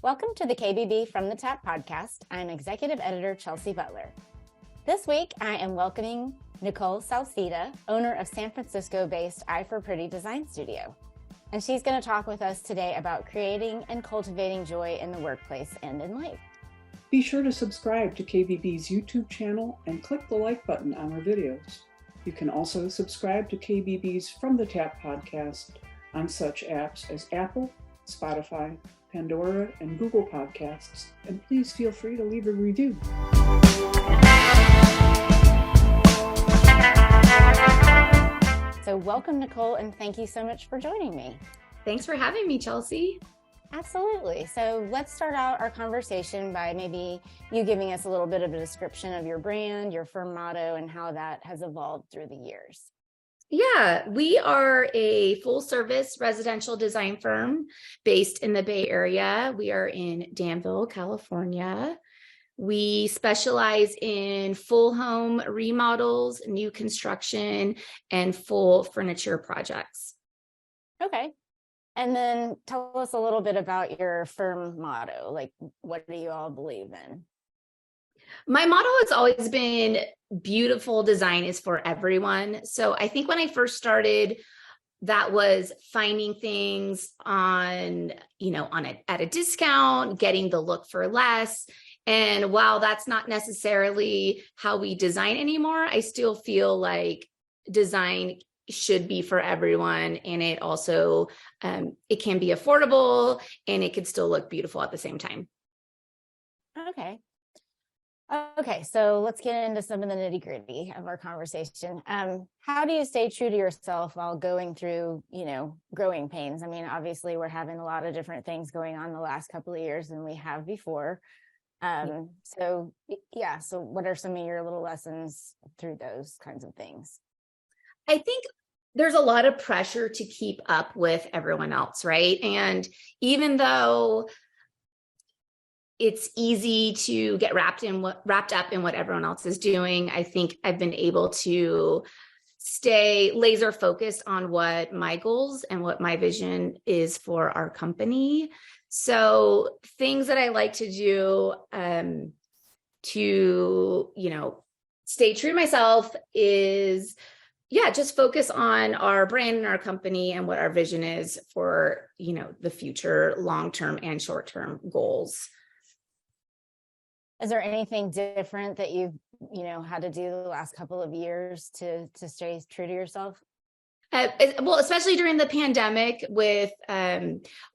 Welcome to the KBB From the Tap podcast. I'm Executive Editor Chelsea Butler. This week, I am welcoming Nicole Salceda, owner of San Francisco-based Eye for Pretty Design Studio. And she's going to talk with us today about creating and cultivating joy in the workplace and in life. Be sure to subscribe to KBB's YouTube channel and click the like button on our videos. You can also subscribe to KBB's From the Tap podcast on such apps as Apple, Spotify, Pandora, and Google Podcasts, and please feel free to leave a review. So welcome, Nicole, and thank you so much for joining me. Thanks for having me, Chelsea. Absolutely. So let's start out our conversation by maybe you giving us a little bit of a description of your brand, your firm motto, and how that has evolved through the years. Yeah, we are a full-service residential design firm based in the Bay Area. We are in Danville, California. We specialize in full home remodels, new construction, and full furniture projects. Okay. And then tell us a little bit about your firm motto. Like, what do you all believe in? My motto has always been beautiful design is for everyone. So I think when I first started, that was finding things at a discount, getting the look for less. And while that's not necessarily how we design anymore, I still feel like design should be for everyone. And it also, it can be affordable and it could still look beautiful at the same time. Okay, so let's get into some of the nitty gritty of our conversation. How do you stay true to yourself while going through, growing pains? I mean, obviously we're having a lot of different things going on the last couple of years than we have before. So what are some of your little lessons through those kinds of things? I think there's a lot of pressure to keep up with everyone else, right? And even though it's easy to get wrapped up in what everyone else is doing, I think I've been able to stay laser focused on what my goals and what my vision is for our company. So things that I like to do to, stay true to myself is, just focus on our brand and our company and what our vision is for, the future, long-term and short-term goals. Is there anything different that you've, had to do the last couple of years to stay true to yourself? Well, especially during the pandemic with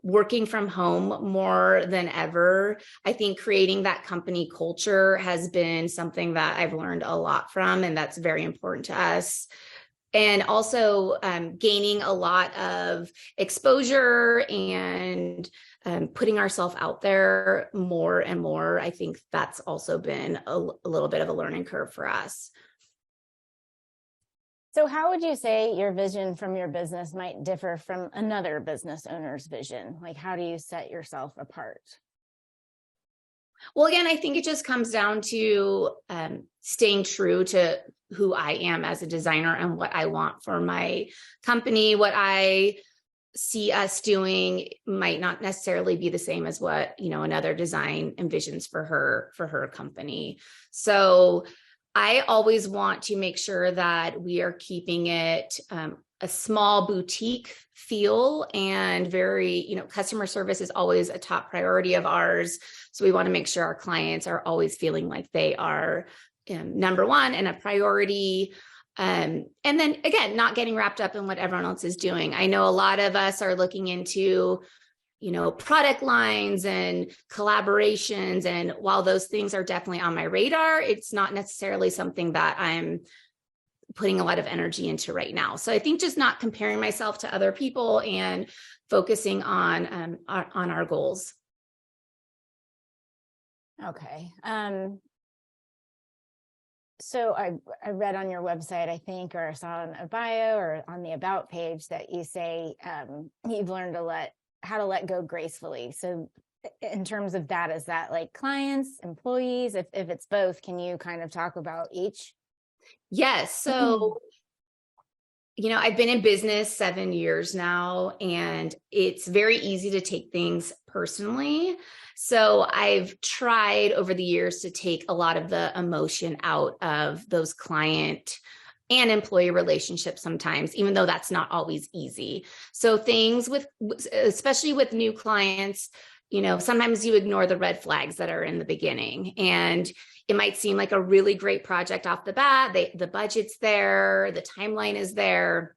working from home more than ever, I think creating that company culture has been something that I've learned a lot from, and that's very important to us. And also gaining a lot of exposure and putting ourselves out there more and more. I think that's also been a little bit of a learning curve for us. So how would you say your vision from your business might differ from another business owner's vision? Like, how do you set yourself apart? Well, again, I think it just comes down to staying true to who I am as a designer and what I want for my company. What I see us doing might not necessarily be the same as what, another design envisions for her company. So I always want to make sure that we are keeping it a small boutique feel, and very, customer service is always a top priority of ours. So we want to make sure our clients are always feeling like they are number one and a priority. And then again, not getting wrapped up in what everyone else is doing. I know a lot of us are looking into, product lines and collaborations. And while those things are definitely on my radar, it's not necessarily something that I'm putting a lot of energy into right now. So I think just not comparing myself to other people and focusing on our goals. Okay. So I read on your website, I think, or I saw in a bio or on the about page that you say you've learned how to let go gracefully. So in terms of that, is that like clients, employees? If it's both, can you kind of talk about each? Yes. So I've been in business 7 years now, and it's very easy to take things personally. So I've tried over the years to take a lot of the emotion out of those client and employee relationships sometimes, even though that's not always easy. So things especially with new clients, sometimes you ignore the red flags that are in the beginning, and it might seem like a really great project off the bat. The budget's there, the timeline is there,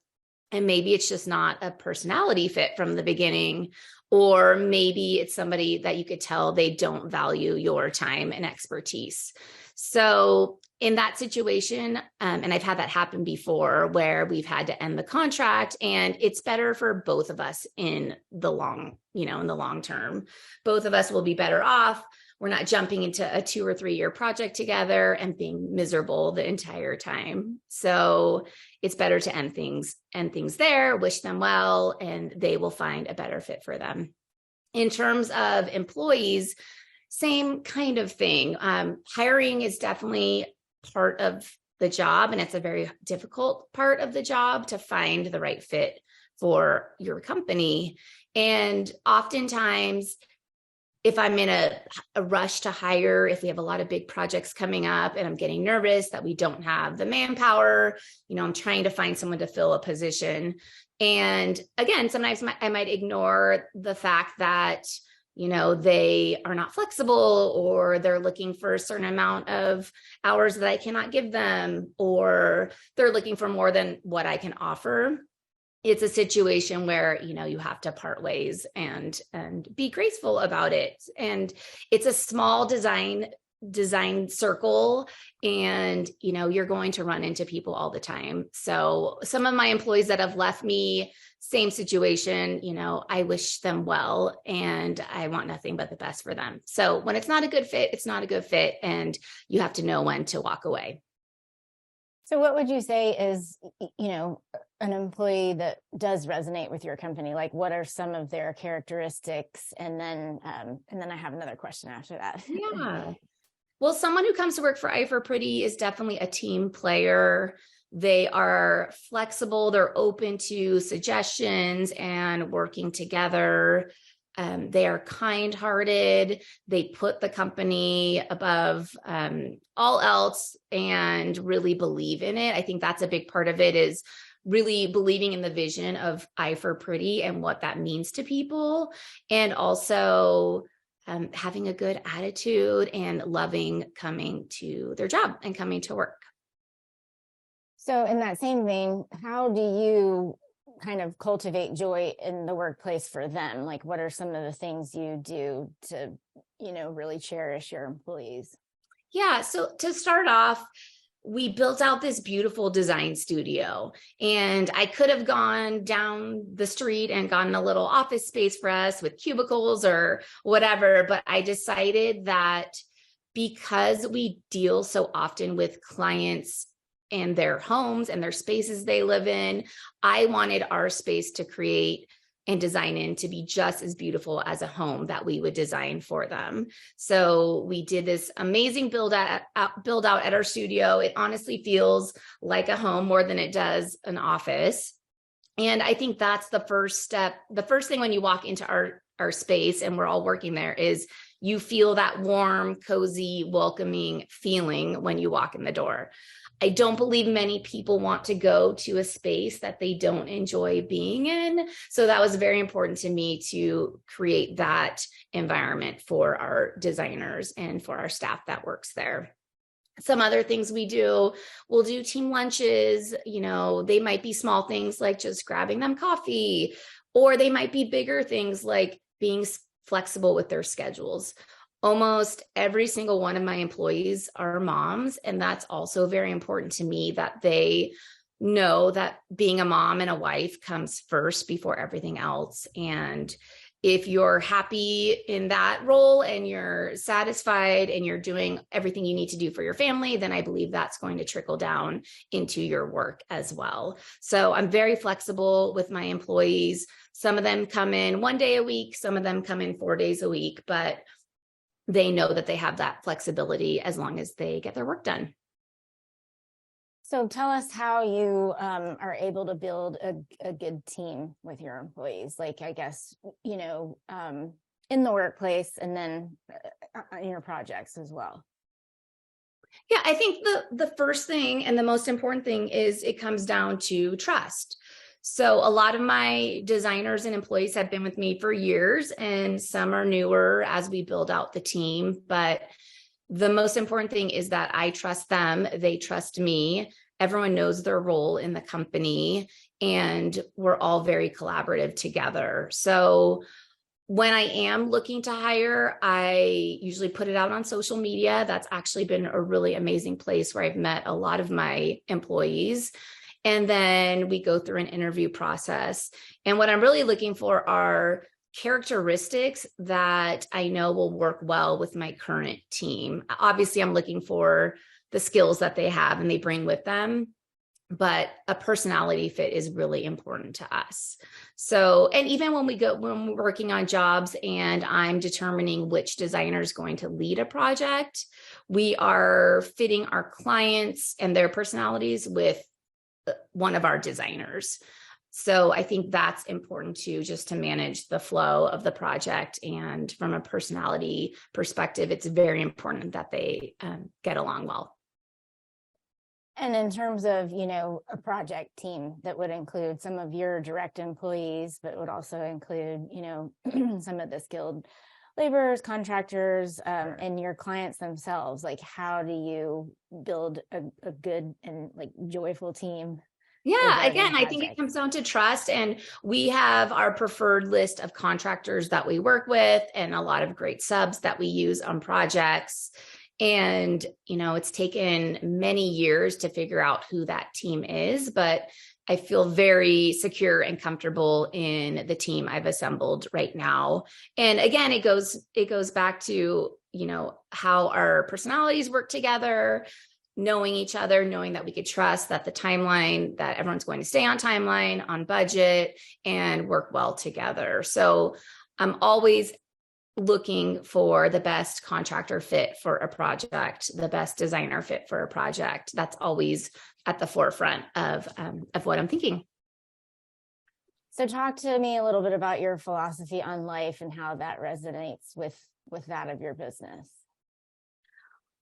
and maybe it's just not a personality fit from the beginning, or maybe it's somebody that you could tell they don't value your time and expertise. So in that situation, and I've had that happen before, where we've had to end the contract, and it's better for both of us in the long term. Both of us will be better off. We're not jumping into a 2 or 3 year project together and being miserable the entire time. So it's better to end things there, wish them well, and they will find a better fit for them. In terms of employees, same kind of thing. Hiring is definitely part of the job, and it's a very difficult part of the job to find the right fit for your company. And oftentimes, if I'm in a rush to hire, if we have a lot of big projects coming up and I'm getting nervous that we don't have the manpower, I'm trying to find someone to fill a position. And again, sometimes I might ignore the fact that, they are not flexible, or they're looking for a certain amount of hours that I cannot give them, or they're looking for more than what I can offer. It's a situation where, you have to part ways and be graceful about it. And it's a small design circle, and, you're going to run into people all the time. So some of my employees that have left me, same situation, I wish them well, and I want nothing but the best for them. So when it's not a good fit, it's not a good fit, and you have to know when to walk away. So what would you say is, an employee that does resonate with your company? Like, what are some of their characteristics? And then I have another question after that. Yeah. Well, someone who comes to work for iForPretty is definitely a team player. They are flexible. They're open to suggestions and working together. They are kind-hearted. They put the company above all else and really believe in it. I think that's a big part of it, is really believing in the vision of iForPretty and what that means to people, and also having a good attitude and loving coming to their job and coming to work. So in that same vein, how do you kind of cultivate joy in the workplace for them? Like, what are some of the things you do to, really cherish your employees? Yeah. So to start off, we built out this beautiful design studio, and I could have gone down the street and gotten a little office space for us with cubicles or whatever. But I decided that because we deal so often with clients and their homes and their spaces they live in, I wanted our space to create and design in to be just as beautiful as a home that we would design for them. So we did this amazing build out at our studio. It honestly feels like a home more than it does an office. And I think that's the first step. The first thing when you walk into our space and we're all working there is you feel that warm, cozy, welcoming feeling when you walk in the door. I don't believe many people want to go to a space that they don't enjoy being in. So that was very important to me to create that environment for our designers and for our staff that works there. Some other things we'll do team lunches. They might be small things like just grabbing them coffee, or they might be bigger things like being flexible with their schedules. Almost every single one of my employees are moms, and that's also very important to me, that they know that being a mom and a wife comes first before everything else. And if you're happy in that role and you're satisfied and you're doing everything you need to do for your family, then I believe that's going to trickle down into your work as well. So I'm very flexible with my employees. Some of them come in 1 day a week, some of them come in 4 days a week, but they know that they have that flexibility as long as they get their work done. So tell us how you are able to build a good team with your employees, like, I guess, in the workplace and then in your projects as well. Yeah, I think the first thing and the most important thing is it comes down to trust. So a lot of my designers and employees have been with me for years, and some are newer as we build out the team. But the most important thing is that I trust them, they trust me. Everyone knows their role in the company, and we're all very collaborative together. So when I am looking to hire, I usually put it out on social media. That's actually been a really amazing place where I've met a lot of my employees. And then we go through an interview process. And what I'm really looking for are characteristics that I know will work well with my current team. Obviously, I'm looking for the skills that they have and they bring with them, but a personality fit is really important to us. So, and even when we're working on jobs and I'm determining which designer is going to lead a project, we are fitting our clients and their personalities with one of our designers. So I think that's important too, just to manage the flow of the project. And from a personality perspective, it's very important that they get along well. And in terms of, a project team that would include some of your direct employees, but would also include, some of the skilled laborers, contractors, and your clients themselves, like, how do you build a good and like joyful team? Yeah, again, I think it comes down to trust, and we have our preferred list of contractors that we work with and a lot of great subs that we use on projects. And, it's taken many years to figure out who that team is, but I feel very secure and comfortable in the team I've assembled right now. And again, it goes back to, how our personalities work together, knowing each other, knowing that we could trust that the timeline, that everyone's going to stay on timeline, on budget, and work well together. So I'm always looking for the best contractor fit for a project, the best designer fit for a project. That's always at the forefront of what I'm thinking. So talk to me a little bit about your philosophy on life and how that resonates with that of your business.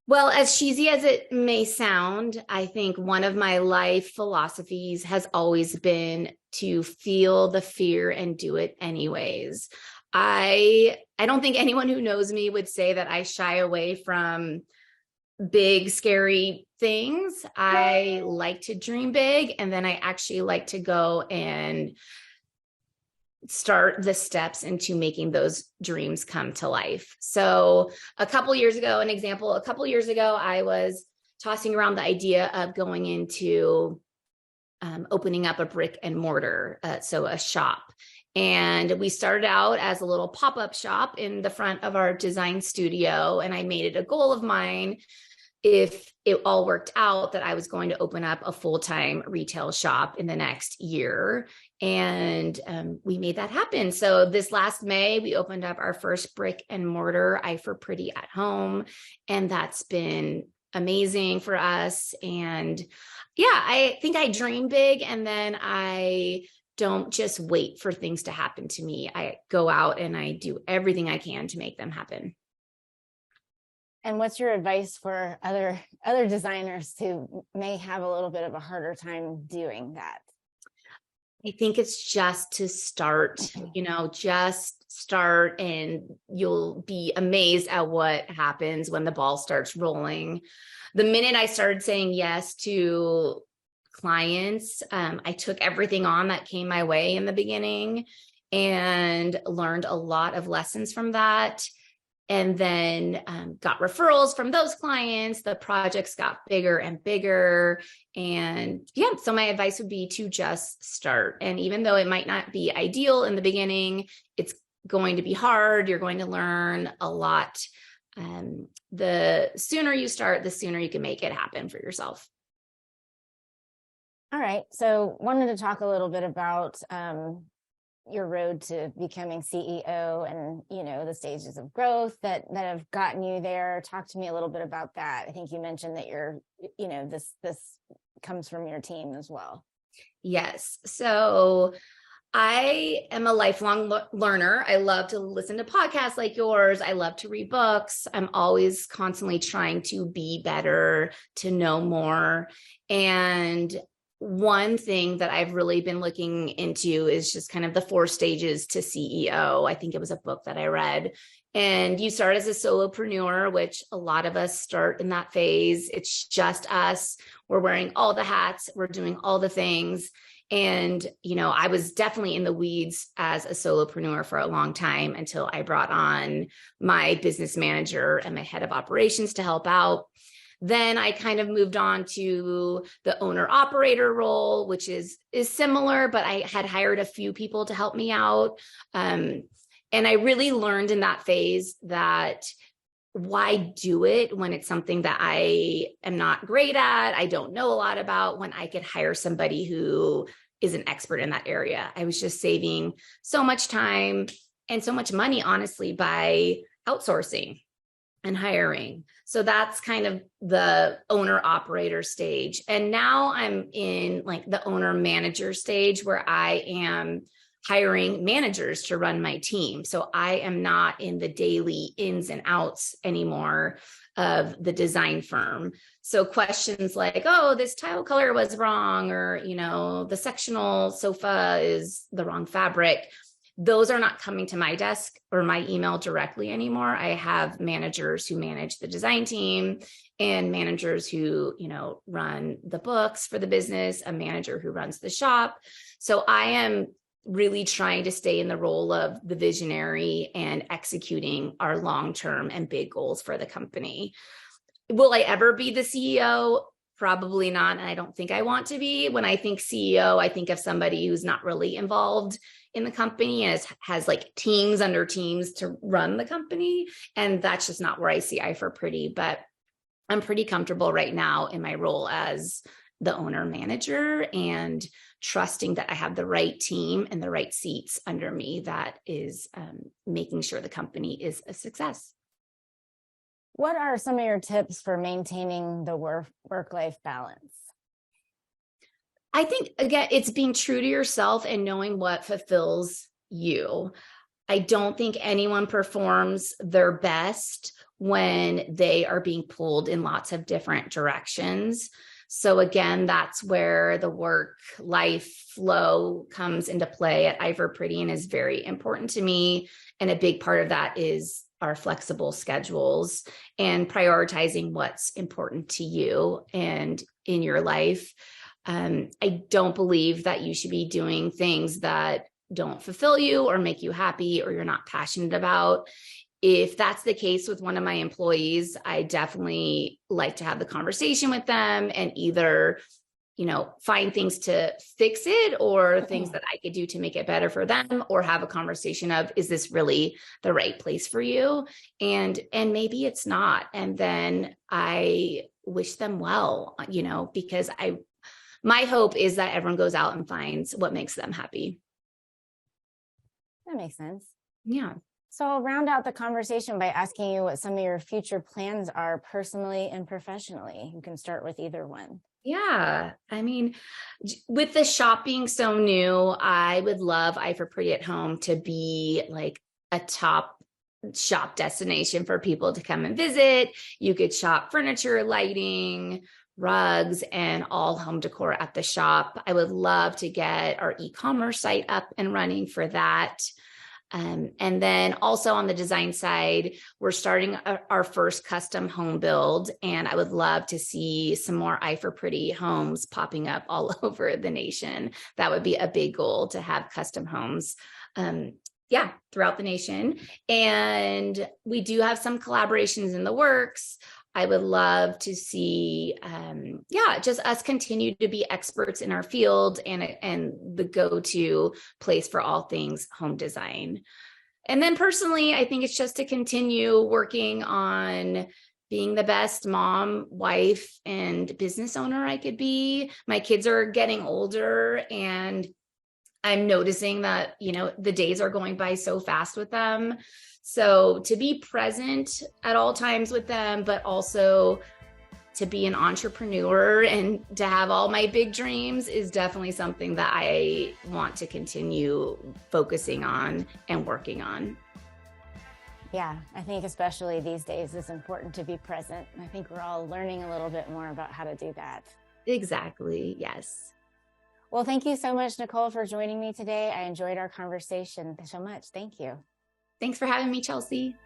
Well, as cheesy as it may sound, I think one of my life philosophies has always been to feel the fear and do it anyways. I don't think anyone who knows me would say that I shy away from big, scary things. I like to dream big, and then I actually like to go and start the steps into making those dreams come to life. So a couple years ago, I was tossing around the idea of going into opening up a brick and mortar, so a shop. And we started out as a little pop-up shop in the front of our design studio. And I made it a goal of mine, if it all worked out, that I was going to open up a full-time retail shop in the next year. And we made that happen. So this last May, we opened up our first brick and mortar, I for Pretty at home. And that's been amazing for us. And yeah, I think I dream big, and then I don't just wait for things to happen to me. I go out and I do everything I can to make them happen. And what's your advice for other designers who may have a little bit of a harder time doing that? I think it's just to start, just start, and you'll be amazed at what happens when the ball starts rolling. The minute I started saying yes to clients, I took everything on that came my way in the beginning and learned a lot of lessons from that. And then got referrals from those clients. The projects got bigger and bigger. And yeah, so my advice would be to just start. And even though it might not be ideal in the beginning, it's going to be hard. You're going to learn a lot. The sooner you start, the sooner you can make it happen for yourself. All right. So wanted to talk a little bit about your road to becoming CEO and, the stages of growth that have gotten you there. Talk to me a little bit about that. I think you mentioned that you're, this comes from your team as well. Yes. So I am a lifelong learner. I love to listen to podcasts like yours. I love to read books. I'm always constantly trying to be better, to know more. And one thing that I've really been looking into is just kind of the 4 stages to CEO. I think it was a book that I read. And you start as a solopreneur, which a lot of us start in that phase. It's just us. We're wearing all the hats. We're doing all the things. And, I was definitely in the weeds as a solopreneur for a long time until I brought on my business manager and my head of operations to help out. Then I kind of moved on to the owner operator role, which is similar, but I had hired a few people to help me out. And I really learned in that phase that why do it when it's something that I am not great at, I don't know a lot about, when I could hire somebody who is an expert in that area. I was just saving so much time and so much money, honestly, by outsourcing and hiring. So that's kind of the owner operator stage. And now I'm in like the owner manager stage where I am hiring managers to run my team. So I am not in the daily ins and outs anymore of the design firm. So questions like, oh, this tile color was wrong, or, the sectional sofa is the wrong fabric. Those are not coming to my desk or my email directly anymore. I have managers who manage the design team and managers who, run the books for the business, a manager who runs the shop. So I am really trying to stay in the role of the visionary and executing our long-term and big goals for the company. Will I ever be the CEO? Probably not. And I don't think I want to be. When I think CEO, I think of somebody who's not really involved in the company and has like teams under teams to run the company. And that's just not where I see i4Pretty, but I'm pretty comfortable right now in my role as the owner manager and trusting that I have the right team and the right seats under me that is making sure the company is a success. What are some of your tips for maintaining the work-life balance? I think, again, it's being true to yourself and knowing what fulfills you. I don't think anyone performs their best when they are being pulled in lots of different directions. So again, that's where the work-life flow comes into play at i4Pretty and is very important to me. And a big part of that is our flexible schedules and prioritizing what's important to you and in your life. I don't believe that you should be doing things that don't fulfill you or make you happy or you're not passionate about. If that's the case with one of my employees, I definitely like to have the conversation with them and either, find things to fix it or things that I could do to make it better for them, or have a conversation of, is this really the right place for you? And maybe it's not. And then I wish them well, because my hope is that everyone goes out and finds what makes them happy. That makes sense. Yeah. So I'll round out the conversation by asking you what some of your future plans are personally and professionally. You can start with either one. Yeah. I mean, with the shop being so new, I would love i4Pretty at Home to be like a top shop destination for people to come and visit. You could shop furniture, lighting, rugs, and all home decor at the shop. I would love to get our e-commerce site up and running for that. And then also on the design side, we're starting our first custom home build, and I would love to see some more i4Pretty homes popping up all over the nation. That would be a big goal, to have custom homes throughout the nation. And we do have some collaborations in the works. I would love to see, just us continue to be experts in our field and the go-to place for all things home design. And then personally, I think it's just to continue working on being the best mom, wife, and business owner I could be. My kids are getting older, and I'm noticing that, the days are going by so fast with them. So to be present at all times with them, but also to be an entrepreneur and to have all my big dreams is definitely something that I want to continue focusing on and working on. Yeah, I think especially these days it's important to be present. I think we're all learning a little bit more about how to do that. Exactly. Yes. Well, thank you so much, Nicole, for joining me today. I enjoyed our conversation so much. Thank you. Thanks for having me, Chelsea.